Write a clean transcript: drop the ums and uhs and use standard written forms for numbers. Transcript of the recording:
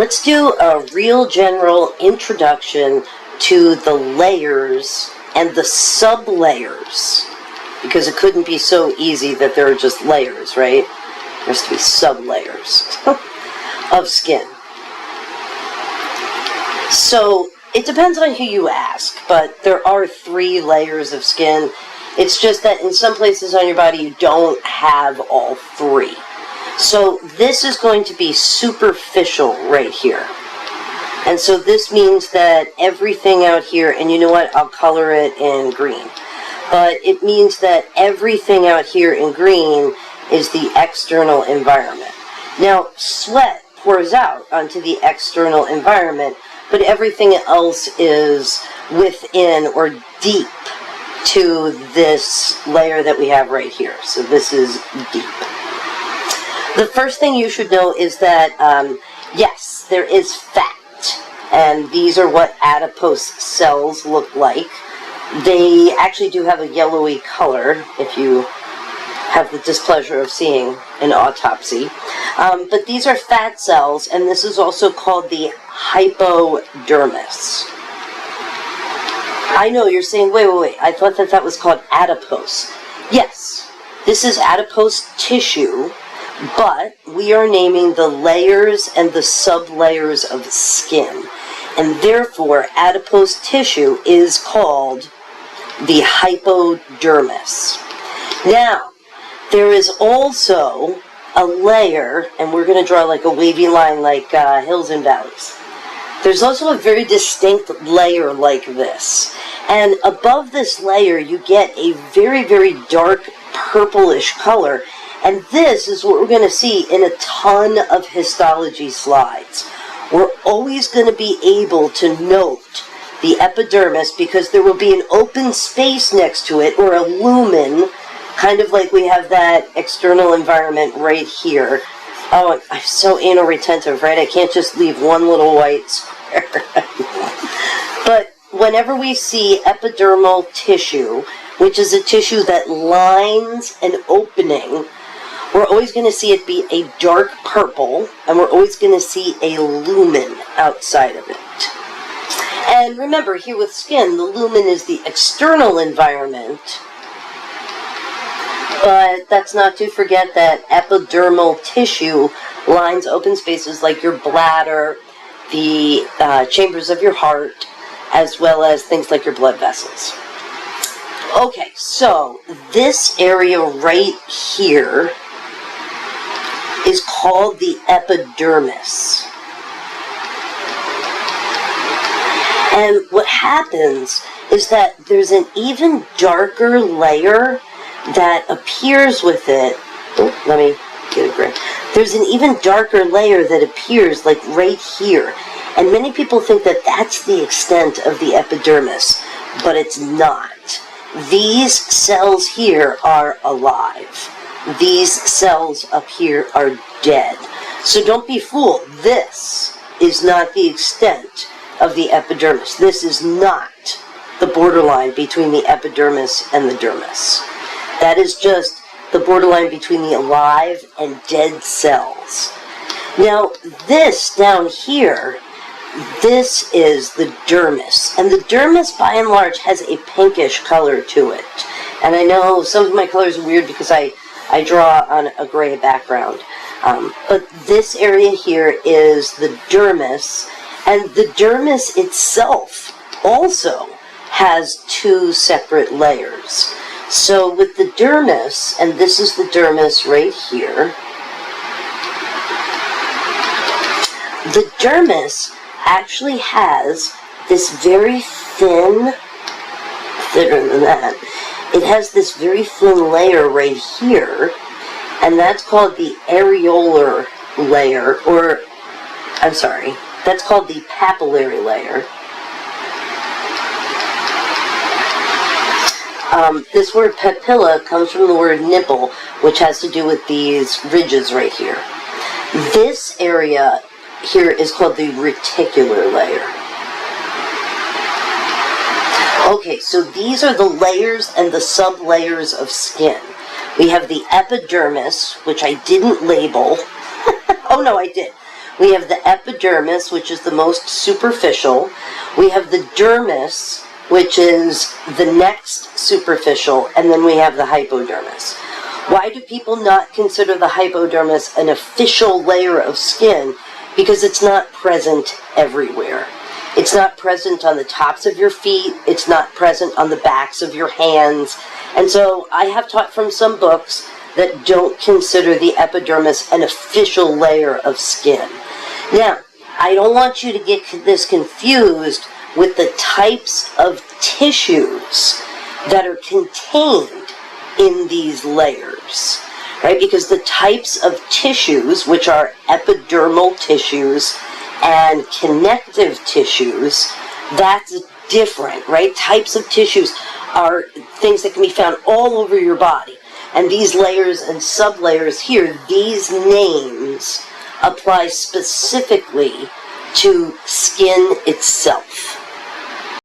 Let's do a real general introduction to the layers and the sublayers, because it couldn't be so easy that there are just layers, right? There has to be sublayers of skin. So it depends on who you ask, but there are 3 layers of skin. It's just that in some places on your body you don't have all 3. So this is going to be superficial right here. And so this means that everything out here, and you know what, I'll color it in green. But it means that everything out here in green is the external environment. Now, sweat pours out onto the external environment, but everything else is within or deep to this layer that we have right here. So this is deep. The first thing you should know is that, yes, there is fat. And these are what adipose cells look like. They actually do have a yellowy color, if you have the displeasure of seeing an autopsy. But these are fat cells, and this is also called the hypodermis. I know, you're saying, wait, I thought that was called adipose. Yes, this is adipose tissue, but we are naming the layers and the sublayers of skin. And therefore, adipose tissue is called the hypodermis. Now, there is also a layer, and we're going to draw like a wavy line like hills and valleys. There's also a very distinct layer like this. And above this layer, you get a very, very dark purplish color. And this is what we're going to see in a ton of histology slides. We're always going to be able to note the epidermis because there will be an open space next to it, or a lumen, kind of like we have that external environment right here. Oh, I'm so anal retentive, right? I can't just leave one little white square. But whenever we see epidermal tissue, which is a tissue that lines an opening, we're always going to see it be a dark purple, and we're always going to see a lumen outside of it. And remember, here with skin, the lumen is the external environment, but that's not to forget that epidermal tissue lines open spaces like your bladder, the chambers of your heart, as well as things like your blood vessels. Okay, so this area right here is called the epidermis. And what happens is that there's an even darker layer that appears with it. Oh, let me get a grip. There's an even darker layer that appears like right here. And many people think that that's the extent of the epidermis, but it's not. These cells here are alive. These cells up here are dead. So don't be fooled. This is not the extent of the epidermis. This is not the borderline between the epidermis and the dermis. That is just the borderline between the alive and dead cells. Now, this down here, this is the dermis. And the dermis, by and large, has a pinkish color to it. And I know some of my colors are weird because I draw on a gray background. But this area here is the dermis, and the dermis itself also has 2 separate layers. So with the dermis, and this is the dermis right here, the dermis actually has this very thinner than that, it has this very thin layer right here, and that's called the areolar layer, or, I'm sorry, that's called the papillary layer. This word papilla comes from the word nipple, which has to do with these ridges right here. This area here is called the reticular layer. Okay, so these are the layers and the sublayers of skin. We have the epidermis, which I didn't label. Oh no, I did. We have the epidermis, which is the most superficial. We have the dermis, which is the next superficial, and then we have the hypodermis. Why do people not consider the hypodermis an official layer of skin? Because it's not present everywhere. It's not present on the tops of your feet. It's not present on the backs of your hands. And so I have taught from some books that don't consider the epidermis an official layer of skin. Now, I don't want you to get this confused with the types of tissues that are contained in these layers, right? Because the types of tissues, which are epidermal tissues and connective tissues, that's different, right? Types of tissues are things that can be found all over your body. And these layers and sublayers here, these names apply specifically to skin itself.